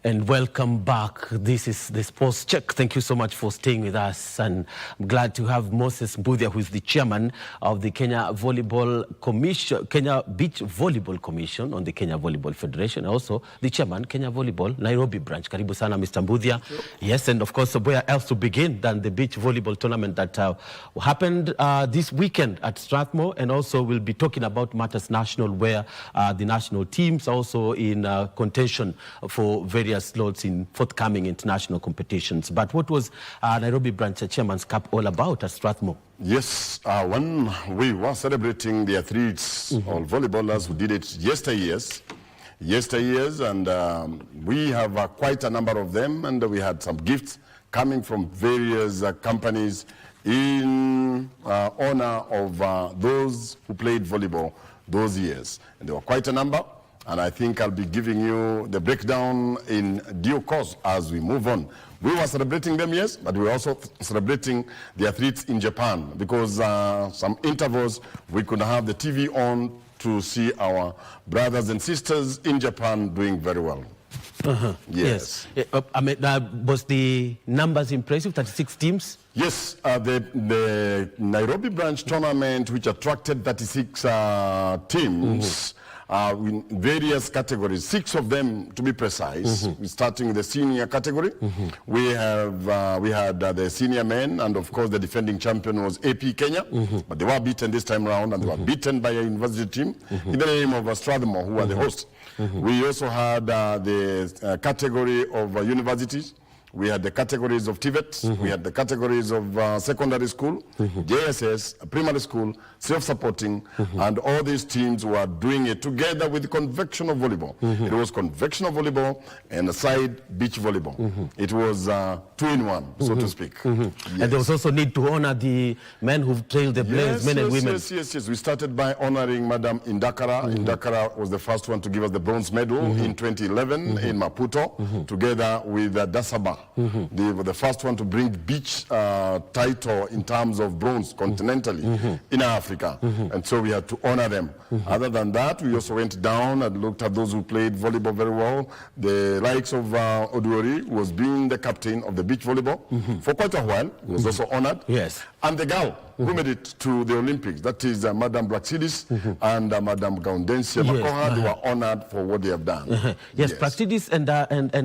And welcome back. This is the Sports Check. Thank you so much for staying with us. And I'm glad to have Moses Mbuthia, who is the chairman of the Kenya Volleyball Commission, Kenya Beach Volleyball Commission on the Kenya Volleyball Federation. Also, the chairman, Kenya Volleyball Nairobi branch. Karibu sana, Mr. Mbuthia. Yes, and of course, where else to begin than the beach volleyball tournament that happened this weekend at Strathmore, and also we'll be talking about matters national, where the national teams also in contention for various slots in forthcoming international competitions. But what was Nairobi branch Chairman's Cup all about at Strathmore? Yes, when we were celebrating the athletes or volleyballers who did it yesteryears, and we have quite a number of them, and we had some gifts coming from various companies in honor of those who played volleyball those years. And there were quite a number. And I think I'll be giving you the breakdown in due course as we move on. We were celebrating them, yes, but we were also celebrating the athletes in Japan, because some intervals we could have the TV on to see our brothers and sisters in Japan doing very well. Yes. I mean, was the numbers impressive, 36 teams? Yes, the Nairobi branch tournament, which attracted 36 teams, in various categories, 6 of them to be precise, starting with the senior category. We had the senior men, and of course the defending champion was AP Kenya, but they were beaten this time around, and they were beaten by a university team in the name of Strathmore, who are the hosts. We also had the category of universities. We had the categories of TVET, we had the categories of secondary school, JSS, primary school, self-supporting, and all these teams were doing it together with convectional volleyball. It was convectional volleyball and aside beach volleyball. It was 2-in-1, so to speak. And there was also need to honor the men who've trailed the players, men and women. Yes. We started by honoring Madam Indakara. Indakara was the first one to give us the bronze medal in 2011 in Maputo, together with Dasaba. They were the first one to bring beach title in terms of bronze continentally in Africa, and so we had to honor them. Other than that, we also went down and looked at those who played volleyball very well. The likes of Oduori was being the captain of the beach volleyball for quite a while. He was also honored. Yes. And the girl who made it to the Olympics, that is Madam Blacksidis and Madam Gaudensia Makoha, they were honored for what they have done. Yes, Blacksidis and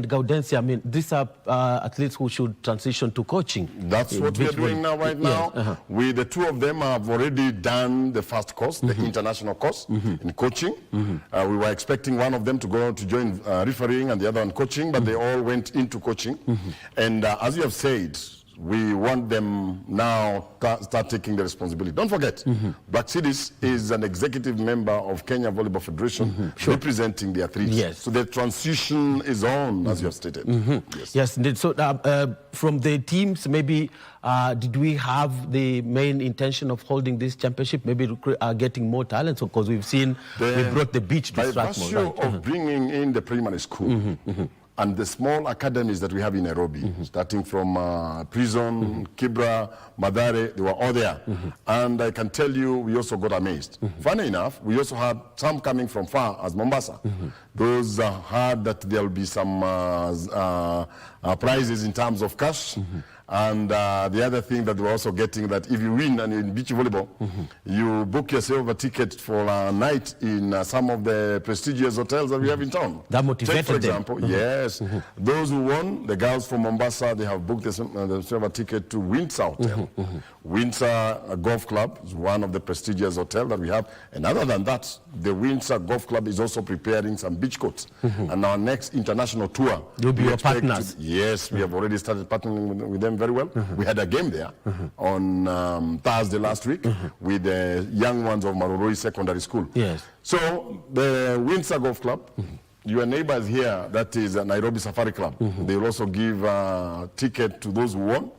Gaudensia, I mean, these are athletes who should transition to coaching. That's what we are doing now, right now. We, the two of them, have already done the first course, the international course in coaching. We were expecting one of them to go to join refereeing and the other one coaching, but they all went into coaching. And as you have said, we want them now to start taking the responsibility. Don't forget, Blacksidis is an executive member of Kenya Volleyball Federation, representing the athletes. Yes. So the transition is on, as you have stated. Yes, indeed. So from the teams, maybe did we have the main intention of holding this championship, maybe getting more talent? Because we've seen, we brought the beach to Strathmore. By virtue of bringing in the primary school, and the small academies that we have in Nairobi, starting from Prison, Kibra, Madare, they were all there. And I can tell you, we also got amazed. Funny enough, we also had some coming from far, as Mombasa. Those heard that there will be some prizes in terms of cash. And the other thing that we're also getting, that if you win and in beach volleyball, you book yourself a ticket for a night in some of the prestigious hotels that we have in town. That motivated Take, for example, yes, those who won, the girls from Mombasa, they have booked themselves a ticket to Windsor Hotel. Windsor Golf Club is one of the prestigious hotels that we have. And other than that, the Windsor Golf Club is also preparing some beach courts. And our next international tour, you'll be your partners. Yes, we have already started partnering with them very well. We had a game there on Thursday last week with the young ones of Maroroi Secondary School. Yes. So the Windsor Golf Club, your neighbors here, that is Nairobi Safari Club, they will also give a ticket to those who won,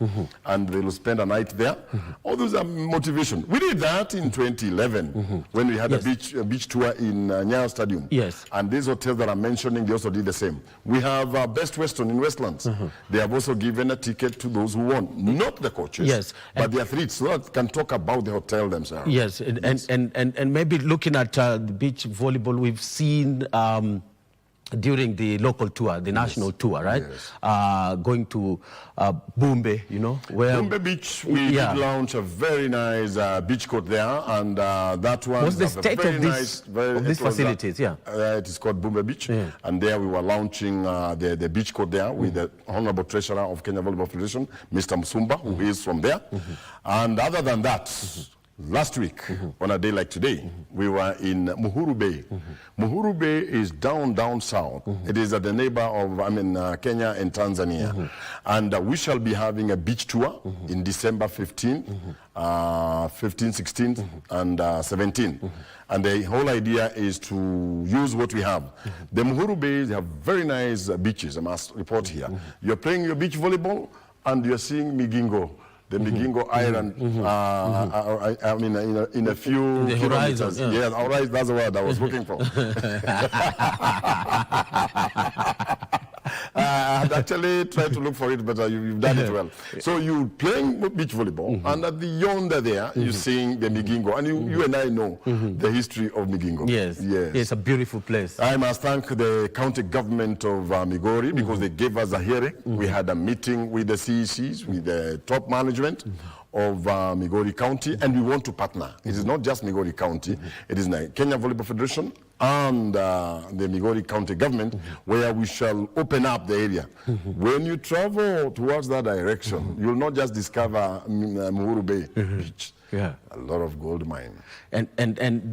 and they will spend a night there. All those are motivation. We did that in 2011 when we had a beach tour in Nyayo Stadium. Yes. And these hotels that I'm mentioning, they also did the same. We have Best Western in Westlands. They have also given a ticket to those who won, not the coaches, but the athletes, so that can talk about the hotel themselves. Yes, and maybe looking at the beach volleyball, we've seen during the local tour, the national tour, right? Yes. Going to Bumbe, you know, where... Bumbe Beach, we did launch a very nice beach court there, and that one... What's the state of these facilities? It is called Bumbe Beach, and there we were launching the beach court there with the Honorable Treasurer of Kenya Volleyball Federation, Mr. Musumba, who is from there. And other than that, last week, on a day like today, we were in Muhuru Bay. Muhuru Bay is down south. It is at the neighbor of, Kenya and Tanzania. And we shall be having a beach tour in December 15th, 16th, and 17th. And the whole idea is to use what we have. The Muhuru Bay, they have very nice beaches, I must report here. You're playing your beach volleyball, and you're seeing Migingo. The Migingo Island, in a few kilometers. Yes, horizon, that's the word I was looking for. I had actually tried to look for it, but you've done it well. So you're playing beach volleyball, and at the yonder there, you're seeing the Migingo. And you and I know the history of Migingo. Yes, it's a beautiful place. I must thank the county government of Migori because they gave us a hearing. We had a meeting with the CECs, with the top management of Migori County, and we want to partner. It is not just Migori County, it is the Kenya Volleyball Federation and the Migori County government, where we shall open up the area. When you travel towards that direction, you'll not just discover Muhuru Bay Beach. A lot of gold mine. And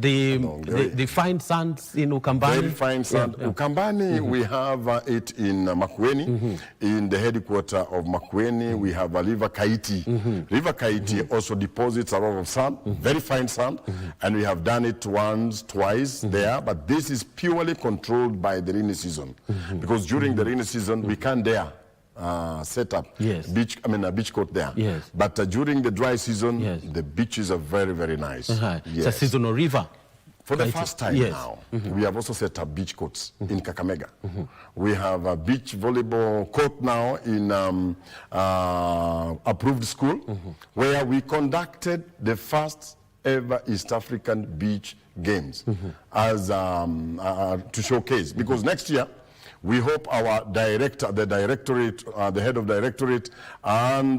the fine sands in Ukambani? Very fine sand. Ukambani, we have it in Makueni. In the headquarters of Makueni, we have River Kaiti. River Kaiti also deposits a lot of sand, very fine sand, and we have done it twice there, but this is purely controlled by the rainy season. Because during the rainy season, we can't dare set up a beach court there. But during the dry season, the beaches are very, very nice. It's a seasonal river. For the first time now, we have also set up beach courts in Kakamega. We have a beach volleyball court now in approved school, where we conducted the first ever East African beach games as to showcase. Because next year, we hope our director, the directorate, the head of directorate, and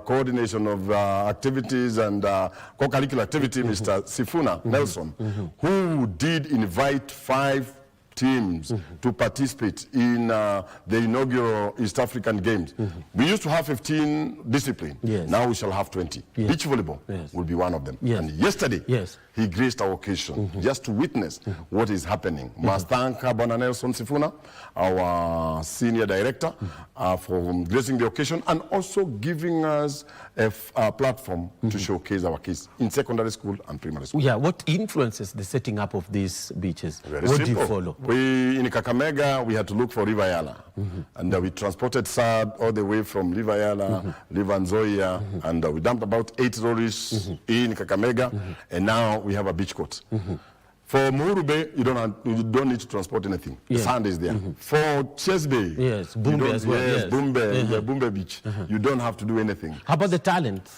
coordination of activities and co-curricular activity, Mr. Sifuna Nelson, who did invite 5 teams to participate in the inaugural East African Games. We used to have 15 disciplines. Now we shall have 20. Beach volleyball will be one of them. And yesterday, he graced our occasion just to witness what is happening. Must thank Bwana Nelson Sifuna, our senior director, for gracing the occasion and also giving us a platform to showcase our kids in secondary school and primary school. What influences the setting up of these beaches? Very what simple. Do you follow? In Kakamega, we had to look for River Yala. And we transported sand all the way from River Yala, River Nzoia, and we dumped about 8 lorries in Kakamega, and now we have a beach court. For Muhuru Bay, you don't need to transport anything. The sand is there. For Chess Bay, Bumbe as well. Bumbe, the Bumbe Beach, you don't have to do anything. How about the talent?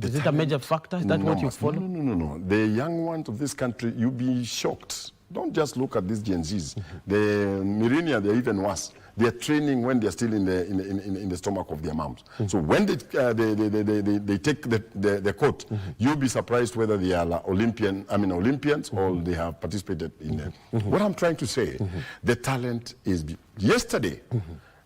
Is it a major factor? Is that what you follow? No. The young ones of this country, you'll be shocked. Don't just look at these Gen Zs. The millennials, they're even worse. They're training when they're still in the stomach of their moms. So when they take the court, you'll be surprised whether they are Olympians or they have participated in them. What I'm trying to say, the talent is... Yesterday,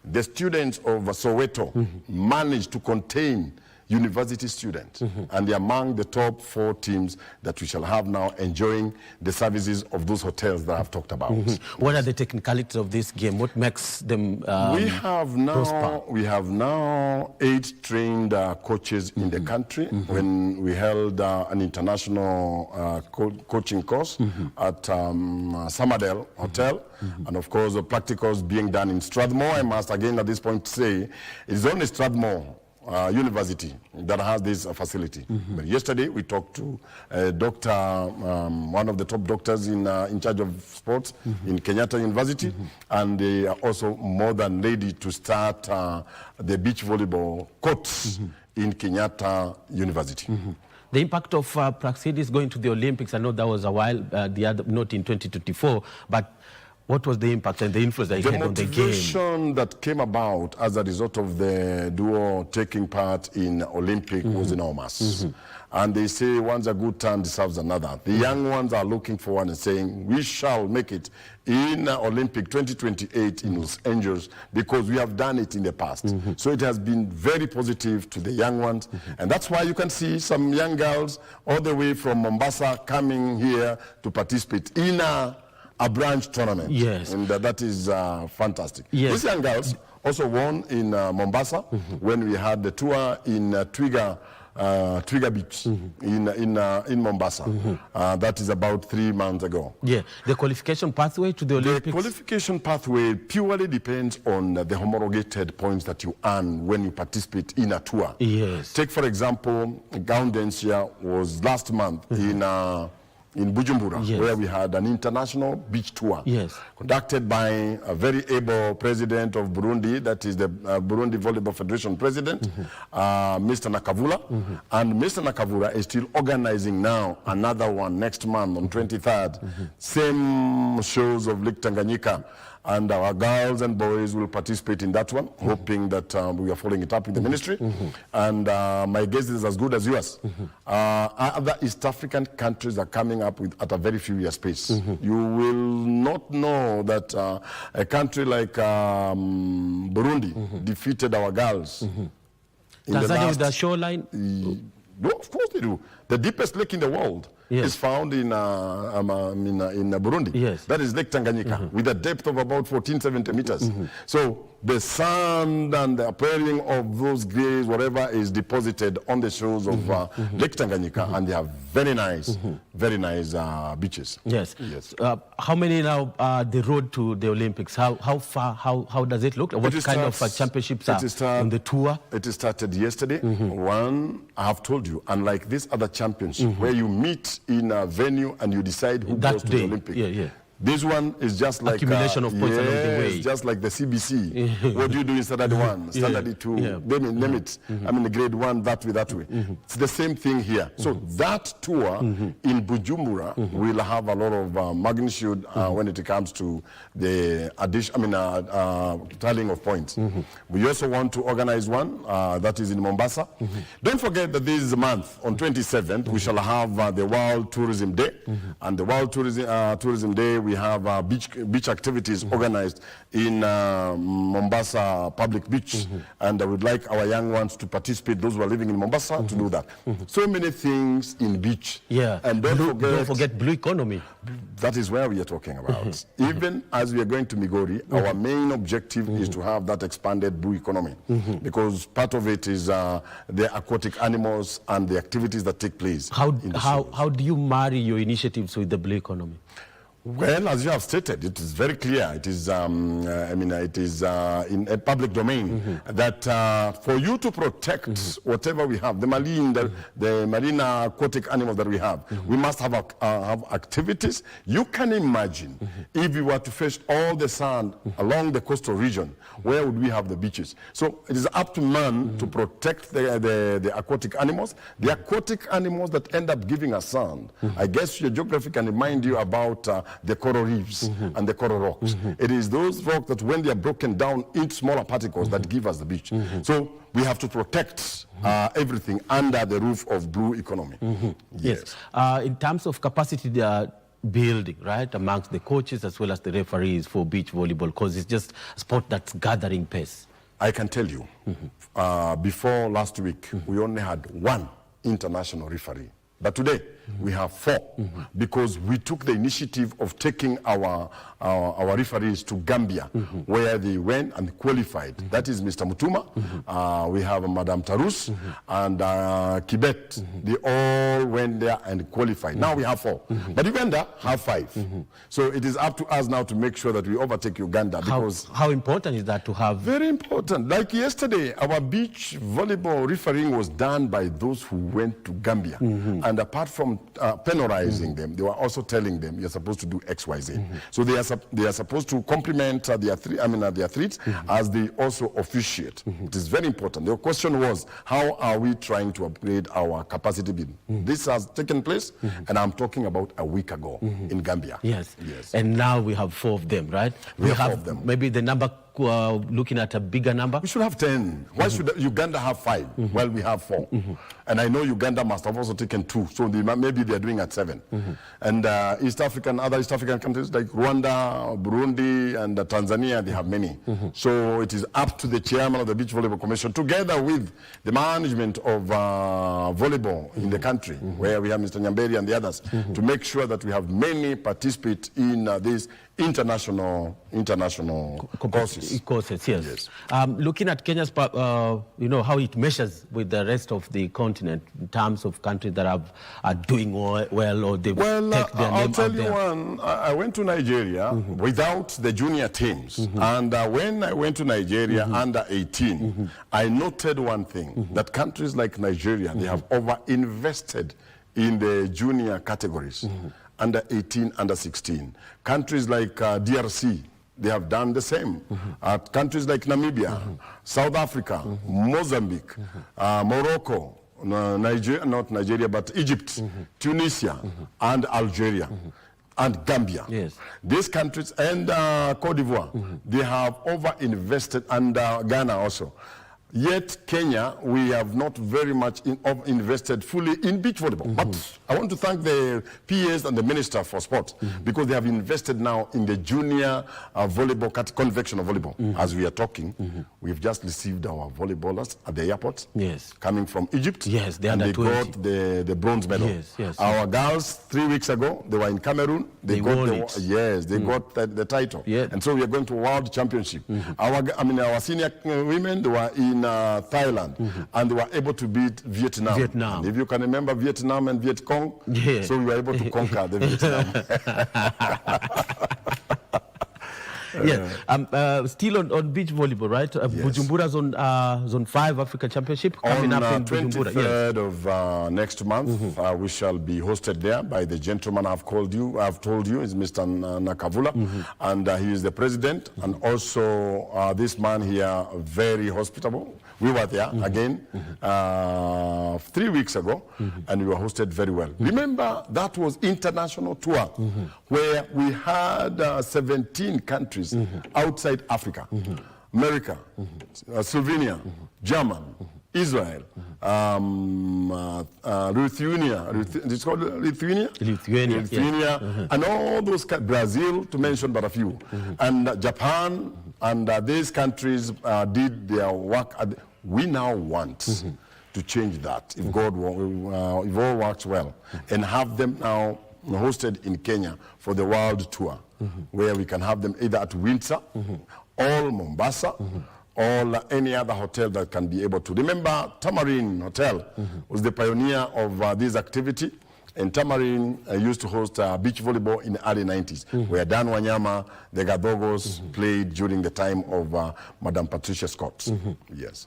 the students of Soweto managed to contain university students, and they're among the top 4 teams that we shall have now enjoying the services of those hotels that I've talked about. What are the technicalities of this game? What makes them we have now 8 trained coaches in the country. When we held an international coaching course at Summerdale Hotel, and of course the practicals being done in Strathmore. I must again at this point say it is only Strathmore University that has this facility. But yesterday we talked to a doctor, one of the top doctors in charge of sports in Kenyatta University, and they are also more than ready to start the beach volleyball courts in Kenyatta University. The impact of Praxidis going to the Olympics, I know that was a while, the other not in 2024, but What was the impact and the influence that it had on the game? The motivation that came about as a result of the duo taking part in Olympic was enormous. And they say once a good turn deserves another. The young ones are looking forward and saying, we shall make it in Olympic 2028 in Los Angeles because we have done it in the past. So it has been very positive to the young ones. And that's why you can see some young girls all the way from Mombasa coming here to participate in a branch tournament. Yes. And that is fantastic. Yes. These young girls also won in Mombasa when we had the tour in Twiga Beach in Mombasa. That is about 3 months ago. Yeah, the qualification pathway to the Olympics? The qualification pathway purely depends on the homologated points that you earn when you participate in a tour. Yes. Take, for example, Gaundensia was last month in Bujumbura, yes, where we had an international beach tour, yes, conducted by a very able president of Burundi, that is the Burundi Volleyball Federation president, Mr. Nakavula. And Mr. Nakavula is still organizing now another one next month on 23rd. Same shows of Lake Tanganyika. And our girls and boys will participate in that one, hoping that we are following it up in the ministry. And my guess is as good as yours. Other East African countries are coming up with at a very furious pace. You will not know that a country like Burundi defeated our girls. Tanzania with the shoreline? No, of course they do. The deepest lake in the world is found in Burundi. Yes. That is Lake Tanganyika, with a depth of about 1470 meters. So the sand and the appearing of those graves, whatever, is deposited on the shores of Lake Tanganyika, and they have very nice beaches. Yes. Yes. How many now the road to the Olympics? How far? How does it look? What kind of championships are on the tour? It started yesterday. One, I have told you, unlike this other championship where you meet in a venue and you decide who goes to the Olympic. This one is just like accumulation of points along the way. It's just like the CBC. What do you do in Standard 1, Standard 2, name it. I mean, grade 1, that way. It's the same thing here. So that tour in Bujumbura will have a lot of magnitude when it comes to the tallying of points. We also want to organize one that is in Mombasa. Don't forget that this month, on 27th, we shall have the World Tourism Day. And the World Tourism Day, we have beach activities organized in Mombasa Public Beach. And I would like our young ones to participate, those who are living in Mombasa, to do that. So many things in beach. Yeah. And don't forget blue economy. That is where we are talking about. Even as we are going to Migori, our main objective is to have that expanded blue economy. Because part of it is the aquatic animals and the activities that take place. How do you marry your initiatives with the blue economy? Well, as you have stated, it is very clear. It is, it is in a public domain that for you to protect whatever we have, the marine aquatic animals that we have, we must have activities. You can imagine if we were to fetch all the sand along the coastal region, where would we have the beaches? So it is up to man to protect the aquatic animals. The aquatic animals that end up giving us sand. I guess your geography can remind you about the coral reefs and the coral rocks. It is those rocks that when they are broken down into smaller particles that give us the beach. So we have to protect everything under the roof of blue economy. Yes. In terms of capacity building, right, amongst the coaches as well as the referees for beach volleyball, because it's just a sport that's gathering pace. I can tell you, before last week, we only had one international referee. But today, we have 4 because we took the initiative of taking our referees to Gambia, where they went and qualified. That is Mr. Mutuma, we have Madame Tarus, and Kibet. They all went there and qualified. Now we have 4. But Uganda have 5. So it is up to us now to make sure that we overtake Uganda. Because how important is that to have? Very important. Like yesterday, our beach volleyball refereeing was done by those who went to Gambia. And apart from penalizing them. They were also telling them you're supposed to do X, Y, Z. So they are supposed to complement the athletes as they also officiate. It is very important. The question was, how are we trying to upgrade our capacity building? This has taken place, and I'm talking about a week ago in Gambia. Yes. And now we have 4 of them, right? We have 4 of them. Maybe the number, looking at a bigger number? We should have 10. Why should Uganda have 5? Well, we have 4. And I know Uganda must have also taken 2, so maybe they're doing at 7. And other East African countries like Rwanda, Burundi, and Tanzania, they have many. So it is up to the chairman of the Beach Volleyball Commission, together with the management of volleyball in the country, where we have Mr. Nyamberi and the others, to make sure that we have many participate in these international courses. Yes. Looking at Kenya's, how it measures with the rest of the continent in terms of countries that are doing well, or they've taken their name I'll tell you there. one. I went to Nigeria without the junior teams, and when I went to Nigeria under 18, I noted one thing, that countries like Nigeria, they have over-invested in the junior categories. Under 18, under 16. Countries like DRC, they have done the same. Countries like Namibia, South Africa, Mozambique, Morocco, not Nigeria, but Egypt, Tunisia, and Algeria, and Gambia. Yes. These countries, and Cote d'Ivoire, they have over-invested, and Ghana also. Yet Kenya, we have not very much invested fully in beach volleyball. But I want to thank the PAs and the Minister for Sport, because they have invested now in the junior volleyball, convection of volleyball. As we are talking, we've just received our volleyballers at the airport, coming from Egypt. Yes, and they got the bronze medal. Our girls, 3 weeks ago, they were in Cameroon. They got the title. And so we are going to World Championship. Our senior women, they were in Thailand, and they were able to beat Vietnam. And if you can remember Vietnam and Viet Cong, so we were able to conquer the Vietnam. Still on beach volleyball, right? Bujumbura Zone 5 Africa Championship coming up in Bujumbura. On 23rd of next month, we shall be hosted there by the gentleman I've told you is Mr. Nakavula, and he is the president, and also this man here, very hospitable. We were there again 3 weeks ago, and we were hosted very well. Remember, that was international tour, where we had 17 countries outside Africa, America, Slovenia, Germany, Israel, Lithuania, it's called Lithuania, and all those, Brazil, to mention but a few, and Japan, and these countries did their work. We now want to change that, if if all works well, and have them now hosted in Kenya for the world tour, where we can have them either at Windsor, or Mombasa, or any other hotel that can be able to. Remember, Tamarine Hotel was the pioneer of this activity, and Tamarine used to host beach volleyball in the early 90s, where Dan Wanyama, the Gadogos, played during the time of Madam Patricia Scott. Yes.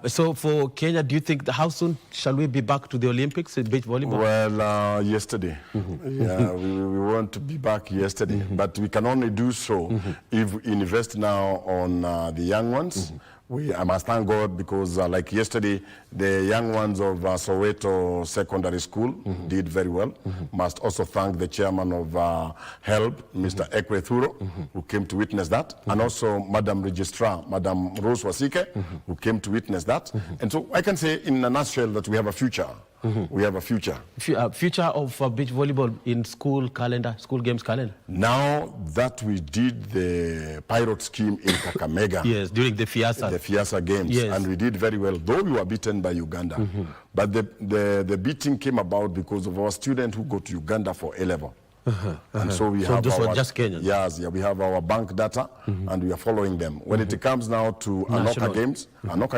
So for Kenya, do you think, how soon shall we be back to the Olympics in beach volleyball? Well, yesterday. We want to be back yesterday, but we can only do so if we invest now on the young ones. I must thank God, because like yesterday, the young ones of Soweto Secondary School did very well. Must also thank the chairman of HELB, Mr. Ekwe Thuro, who came to witness that, and also Madam Registrar, Madam Rose Wasike, who came to witness that. And so I can say in a nutshell that we have a future. We have a future. Future of beach volleyball in school games calendar. Now that we did the pilot scheme in Kakamega. During the Fiasa. The Fiasa games. And we did very well, though we were beaten by Uganda. But the beating came about because of our student who go to Uganda for A-level. And so we have those were just Kenyans? Yes, we have our bank data, and we are following them. When it comes now to Anoka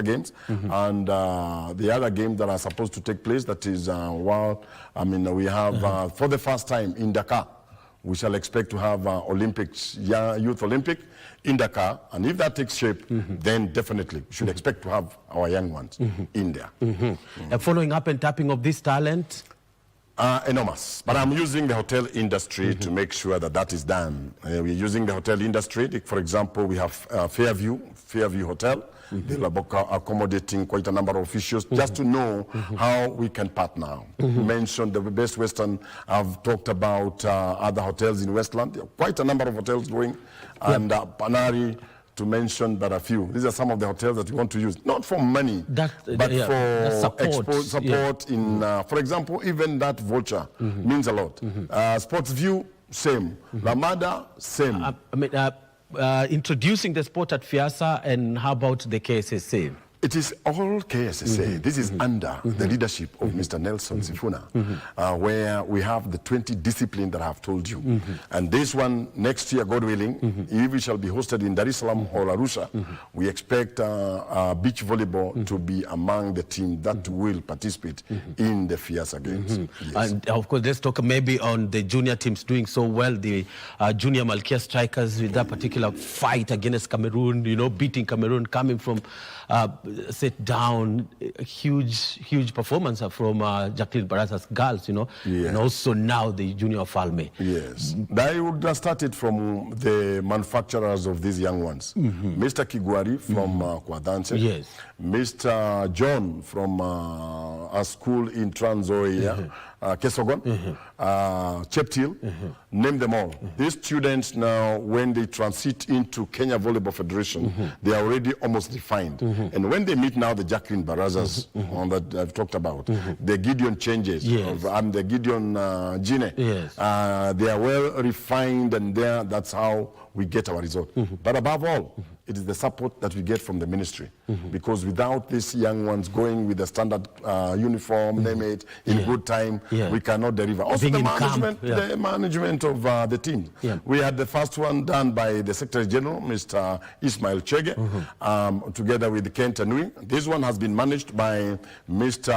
games, and the other games that are supposed to take place, that is, we have, for the first time in Dakar, we shall expect to have Olympics, Youth Olympic in Dakar, and if that takes shape, then definitely we should expect to have our young ones in there. Following up and tapping of this talent, Enormous. But I'm using the hotel industry to make sure that that is done. We're using the hotel industry. For example, we have Fairview Hotel. They're accommodating quite a number of officials just to know how we can partner. Mentioned the Best Western. I've talked about other hotels in Westland. There are quite a number of hotels going. And Panari, to mention but a few. These are some of the hotels that we want to use, not for money, but for support in, for example, even that voucher means a lot. Sports View, same. Ramada, same. Introducing the sport at Fiasa, and how about the KSSA? It is all KSSA. This is under the leadership of Mr. Nelson Sifuna, where we have the 20 disciplines that I have told you. And this one, next year, God willing, if it shall be hosted in Dar es Salaam or Arusha, we expect beach volleyball to be among the teams that will participate in the Fiasa Games. Yes. And of course, let's talk maybe on the junior teams doing so well, the junior Malkia Strikers with that particular fight against Cameroon, you know, beating Cameroon, coming from set down, a huge performance from Jacqueline Baraza's girls, you know, and also now the junior Falme. Yes, they would have started from the manufacturers of these young ones. Mr. Kigwari from Kwadanse, yes. Mr. John from a school in Trans Nzoia, Kesogon, Cheptil, name them all. These students now, when they transit into Kenya Volleyball Federation, they are already almost defined. And when they meet now the Jacqueline Barazas on that I've talked about, the Gideon changes, and the Gideon Gine, they are well refined, and that's how we get our result. But above all, it is the support that we get from the ministry. Because without these young ones going with the standard uniform, name it, in good time, we cannot deliver. Also the management of the team. We had the first one done by the Secretary General, Mr. Ismail Chege, together with Kent Anui. This one has been managed by Mr.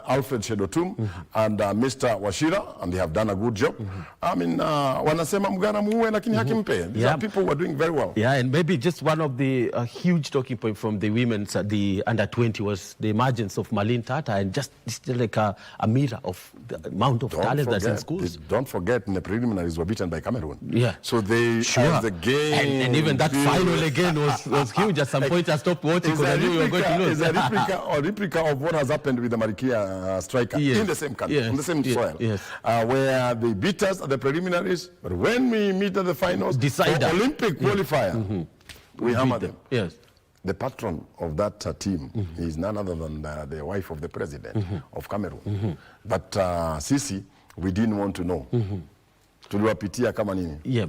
Alfred Shedotum and Mr. Washira, and they have done a good job. I mean, wanasema mgara muwe lakini hakimpe. These are people who are doing very well. Yeah, and maybe just one of the huge talking point from the women's, the under-20 was the emergence of Marlene Tata, and just like a mirror of the amount of talent that's in schools. Don't forget, in the preliminaries were beaten by Cameroon. Yeah. So they the game. And even that final again was huge. At some point I stopped watching because I knew we were going to lose. It's a replica of what has happened with the Marikia striker in the same country, on the same soil, where they beat us at the preliminaries, but when we meet at the finals, Olympic qualifier, we hammer them. Yes. The patron of that team is none other than the wife of the president of Cameroon. But Sisi, we didn't want to know. Tuliwapitia kama nini? Yeah.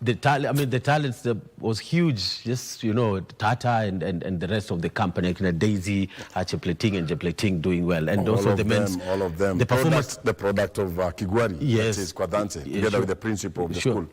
The talents was huge. Just, you know, Tata and the rest of the company, like Daisy, Chepleting and Jepleting doing well. And all also the men's. All of them. The performance. The product of Kigwari. Yes. That is Kwadanse, together with the principal of the school.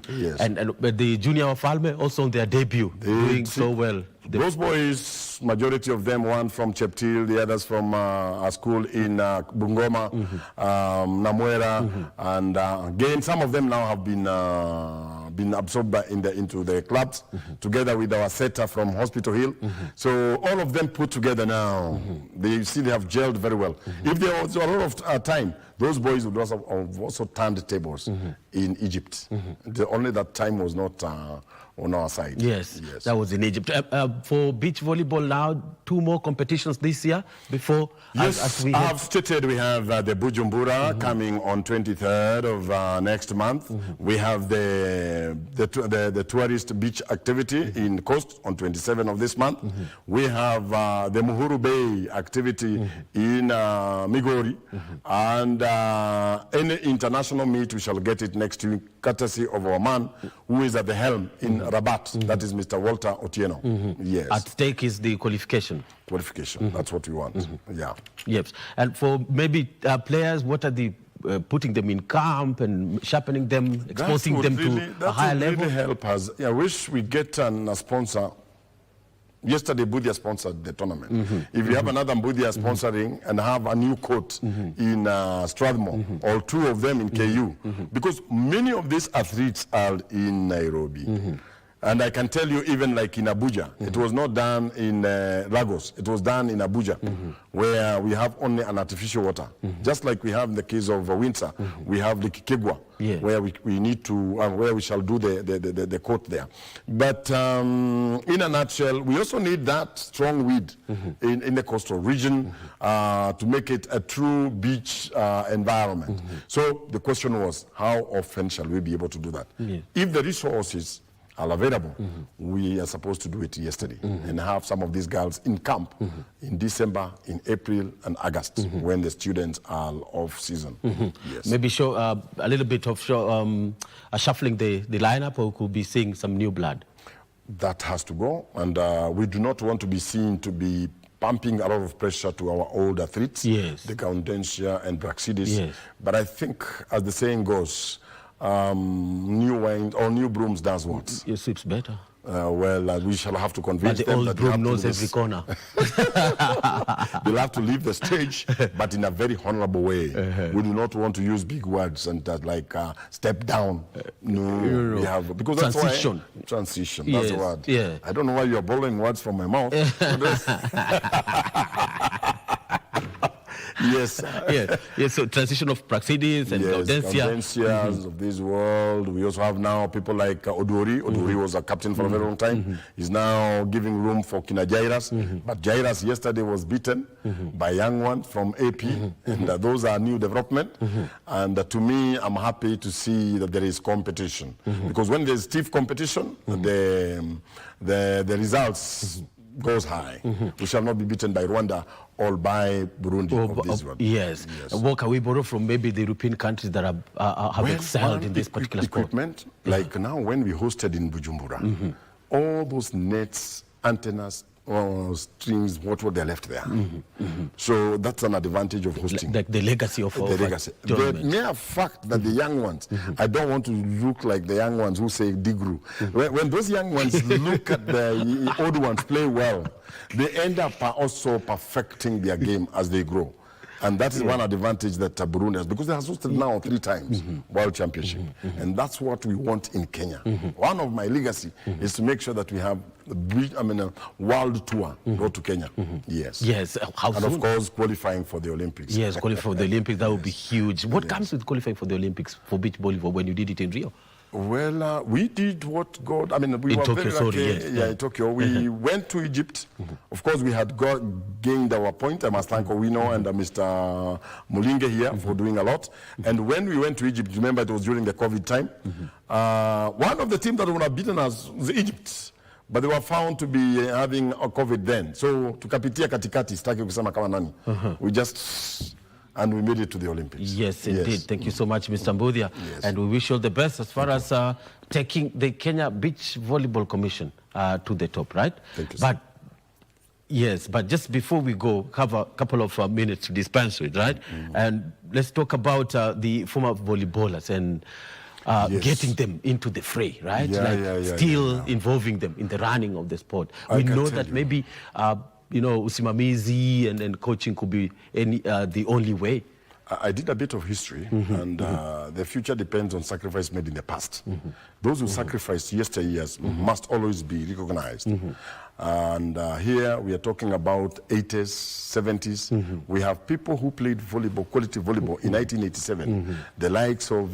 Yes. And the junior Falme also on their debut, doing so well. Those boys, majority of them, one from Cheptil, the others from a school in Bungoma, Namwera, and again, some of them now have been absorbed into the clubs, together with our setter from Hospital Hill. So all of them put together now, they have gelled very well. If there was a lot of time, those boys would also turned tables in Egypt. Only that time was not on our side. Yes, that was in Egypt. For beach volleyball now, 2 more competitions this year before. Yes, as we I've stated we have the Bujumbura coming on 23rd of next month. We have the tourist beach activity in Coast on 27th of this month. We have the Muhuru Bay activity in Migori, and any international meet, we shall get it next week, courtesy of our man who is at the helm in Rabat. That is Mr. Walter Otieno. Yes. At stake is the qualification. That's what we want. Yeah. Yes. And for maybe players, what are the putting them in camp and sharpening them, exposing them to a higher level? That would really help us. I wish we get a sponsor. Yesterday, Budia sponsored the tournament. If you have another Budia sponsoring and have a new court in Strathmore, or 2 of them in KU, because many of these athletes are in Nairobi. And I can tell you, even like in Abuja, it was not done in Lagos. It was done in Abuja, where we have only an artificial water. Just like we have in the case of Windsor, we have the Kikegwa, where we need to, where we shall do the court there. But in a nutshell, we also need that strong wind in the coastal region to make it a true beach environment. So the question was, how often shall we be able to do that? If the resources are available, we are supposed to do it yesterday and have some of these girls in camp in December, in April and August when the students are off season. Yes. Maybe show a little bit of shuffling the lineup, or we could be seeing some new blood. That has to go, and we do not want to be seen to be pumping a lot of pressure to our old athletes, the Gaundensia and Braxidis. But I think, as the saying goes, new wine or new brooms does what? It sweeps better. Well, we shall have to convince but them that the old broom knows every corner. They'll have to leave the stage, but in a very honorable way. We do not want to use big words and like step down. No, we have, because that's transition. Why, transition. That's the word. Yeah. I don't know why you're borrowing words from my mouth. Yes. Yes. So transition of Praxidis and Gaudensias of this world. We also have now people like Odori. Odori was a captain for a very long time. He's now giving room for Kina Jairas. But Jairas yesterday was beaten by young one from AP. And those are new development. And to me, I'm happy to see that there is competition. Because when there's stiff competition, the results goes high. We shall not be beaten by Rwanda or by Burundi. Yes. What can we borrow from maybe the European countries that have excelled in this particular equipment? Sport? Like now when we hosted in Bujumbura, all those nets, antennas, strings, what were they left there? So that's an advantage of hosting. Like the legacy of the legacy. The mere fact that the young ones, I don't want to look like the young ones who say Digru. When those young ones look at the old ones play well, they end up also perfecting their game as they grow. And that is one advantage that Burundi has, because they have hosted now 3 times World Championship. And that's what we want in Kenya. One of my legacy is to make sure that we have a world tour go to Kenya. Yes. Yes. How and soon? Of course, qualifying for the Olympics. Yes, qualifying for the Olympics, that would be huge. What comes with qualifying for the Olympics for beach volleyball when you did it in Rio? Well, we did what God, we were Tokyo, very lucky. In Tokyo. We went to Egypt. Of course, we had gained our point. I must thank Owino and Mr. Mulinge here for doing a lot. And when we went to Egypt, remember it was during the COVID time, one of the teams that would have beaten us was Egypt. But they were found to be having a COVID then. So, tukapitia katikati, sitaki kusema kama nani. We just... and we made it to the Olympics. Yes, indeed. Thank you so much, Mr. Mbudia. And we wish you all the best as far as taking the Kenya Beach Volleyball Commission to the top, right? Thank you, sir. Yes, but just before we go, have a couple of minutes to dispense with, right? And let's talk about the former volleyballers and getting them into the fray, right? Still involving them in the running of the sport. We know that maybe... usimamizi and coaching could be the only way. I did a bit of history, and the future depends on sacrifice made in the past. Those who sacrificed yesteryears must always be recognized. And here we are talking about 80s, 70s. We have people who played volleyball, quality volleyball in 1987. The likes of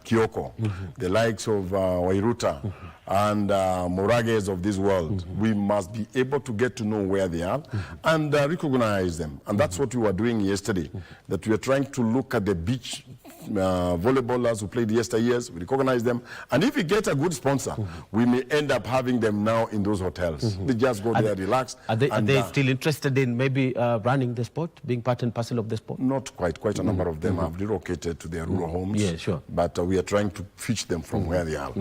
Kyoko, the likes of Wairuta, and Morages of this world. We must be able to get to know where they are and recognize them. And that's what we were doing yesterday, that we are trying to look at the beach volleyballers who played yesteryears, we recognize them. And if we get a good sponsor, we may end up having them now in those hotels. They just go there, relax. Are they still interested in maybe running the sport, being part and parcel of the sport? Not quite. Quite a number of them have relocated to their rural homes. Yeah, sure. But we are trying to fetch them from where they are.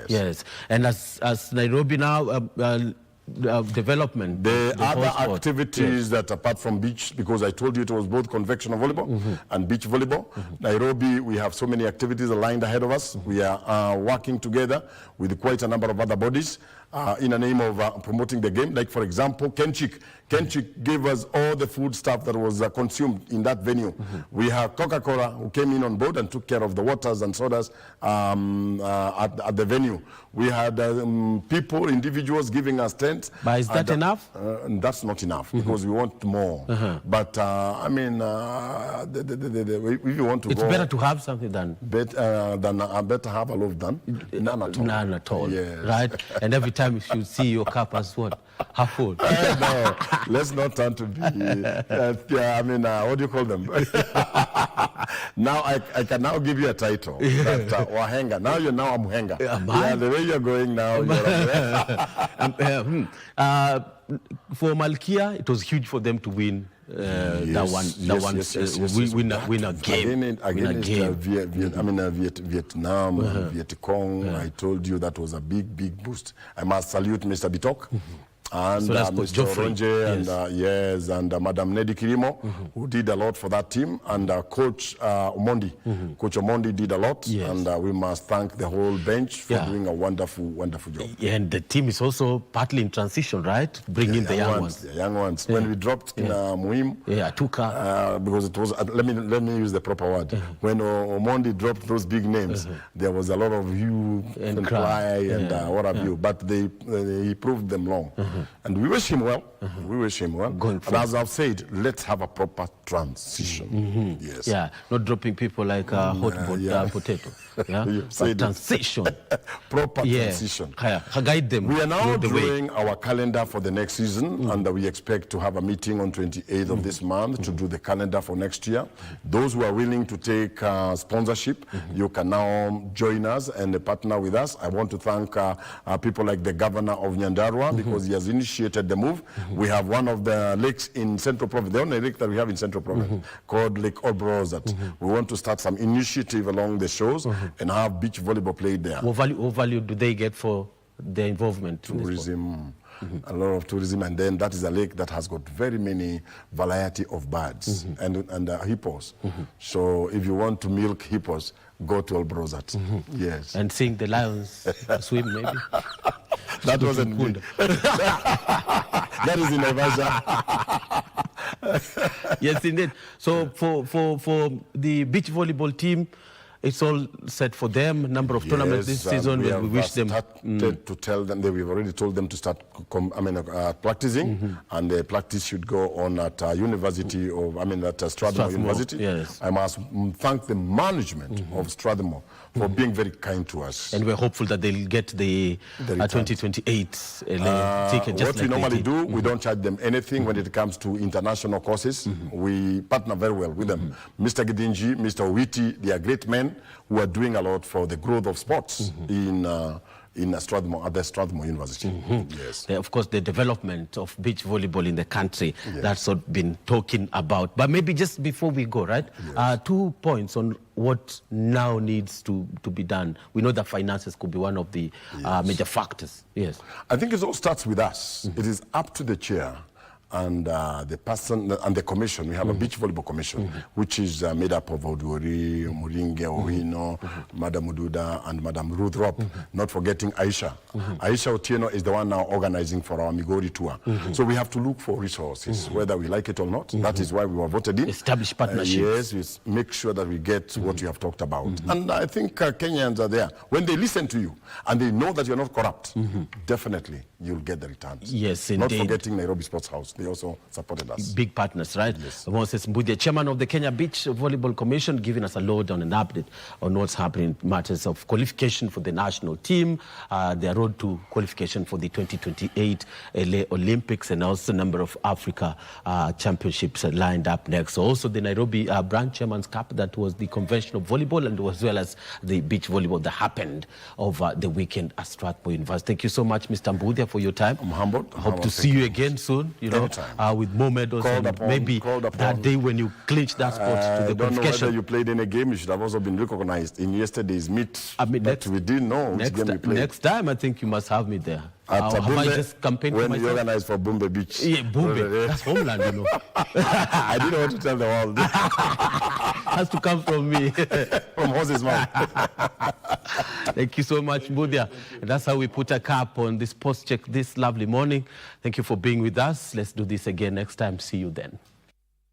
Yes. And as Nairobi now... development. The other activities that apart from beach, because I told you it was both conventional volleyball and beach volleyball. Nairobi, we have so many activities aligned ahead of us. We are working together with quite a number of other bodies. in the name of promoting the game. Like, for example, Kenchik gave us all the food stuff that was consumed in that venue. We have Coca-Cola, who came in on board and took care of the waters and sodas at the venue. We had people, individuals giving us tents. But is that enough? That's not enough, because we want more. But I mean, if you want to it's go, better to have something than better have a lot than none at all. None at all, Yes. right? And every time you should see your cup as what? Half full. No, let's not turn to be, I mean, what do you call them? Now I can now give you a title. That, Wahenga. Now you're now a Muhenga. Yeah, the way you're going now. For Malkia, it was huge for them to win win a game. Vietnam, Viet Cong. I told you that was a big boost. I must salute Mr. Bitok. And Mr. Ronje, and Madam Nedi Kirimo, who did a lot for that team, and Coach Omondi. Coach Omondi did a lot, and we must thank the whole bench for doing a wonderful job. And the team is also partly in transition, right? Bringing the young ones. The young ones. When we dropped in Muhim, Tuka, because it was, let me use the proper word. When Omondi dropped those big names, there was a lot of hue and cry and what have you, but he proved them wrong. And we wish him well. We wish him well. And as I've said, let's have a proper transition. Yes. Yeah, not dropping people like hot potato. Yeah, transition. Proper transition. Guide them. We are now drawing our calendar for the next season, and we expect to have a meeting on 28th of this month to do the calendar for next year. Those who are willing to take sponsorship, you can now join us and partner with us. I want to thank people like the governor of Nyandarua, because he has initiated the move. We have one of the lakes in Central Province, the only lake that we have in Central Province, called Lake Obrozat. We want to start some initiative along the shores and have beach volleyball played there. What value do they get for their involvement? Tourism. A lot of tourism, and then that is a lake that has got very many variety of birds and hippos. So if you want to milk hippos, go to Olbrozat. Yes. And seeing the lions swim, maybe? That wasn't good. That is in Naivasha. Yes, indeed. So for the beach volleyball team, it's all set for them. Number of tournaments this season. We wish them to tell them that we've already told them to start practicing, and the practice should go on at University of Strathmore University. Yes. I must thank the management of Strathmore for being very kind to us. And we're hopeful that they'll get the 2028 ticket. What we normally do, we don't charge them anything when it comes to international courses. We partner very well with them. Mr. Gidinji, Mr. Owiti, they are great men who are doing a lot for the growth of sports in Strathmore, at the Strathmore University. Yes. Of course, the development of beach volleyball in the country, that's what we've been talking about. But maybe just before we go, right, 2 points on what now needs to be done. We know that finances could be one of the major factors. Yes. I think it all starts with us. It is up to the chair and the person and the commission. We have a beach volleyball commission, which is made up of Oduri, Muringe, Owino, Madam Ududa, and Madam Ruth Rop, not forgetting Aisha. Aisha Otieno is the one now organizing for our Migori tour. So we have to look for resources, whether we like it or not. That is why we were voted in. Establish partnerships. Yes, we make sure that we get what you have talked about. And I think Kenyans are there. When they listen to you and they know that you're not corrupt, definitely you'll get the returns. Yes, indeed. Not forgetting Nairobi Sports House. They also supported us. Big partners, right? Yes. Moses Mbudia, chairman of the Kenya Beach Volleyball Commission, giving us a lowdown and update on what's happening in matters of qualification for the national team, their road to qualification for the 2028 LA Olympics, and also a number of Africa championships lined up next. So also the Nairobi branch chairman's cup, that was the convention of volleyball, and as well as the beach volleyball that happened over the weekend at Strathmore University. Thank you so much, Mr. Mbudia, for your time. I'm humbled. Hope to see you again soon, you know, with more medals. Maybe that day when you clinch that spot to the qualification. I don't know whether you played in a game. You should have also been recognized in yesterday's meet. But we didn't know which game we played. Next time, I think you must have me there. At Bumbe, when you organized for Bumbe Beach. Yeah, Bumbe. That's homeland, you know. I didn't want to tell the world. Has to come from me. From horse's mouth. Thank you so much, Budia. That's how we put a cap on this post check this lovely morning. Thank you for being with us. Let's do this again next time. See you then.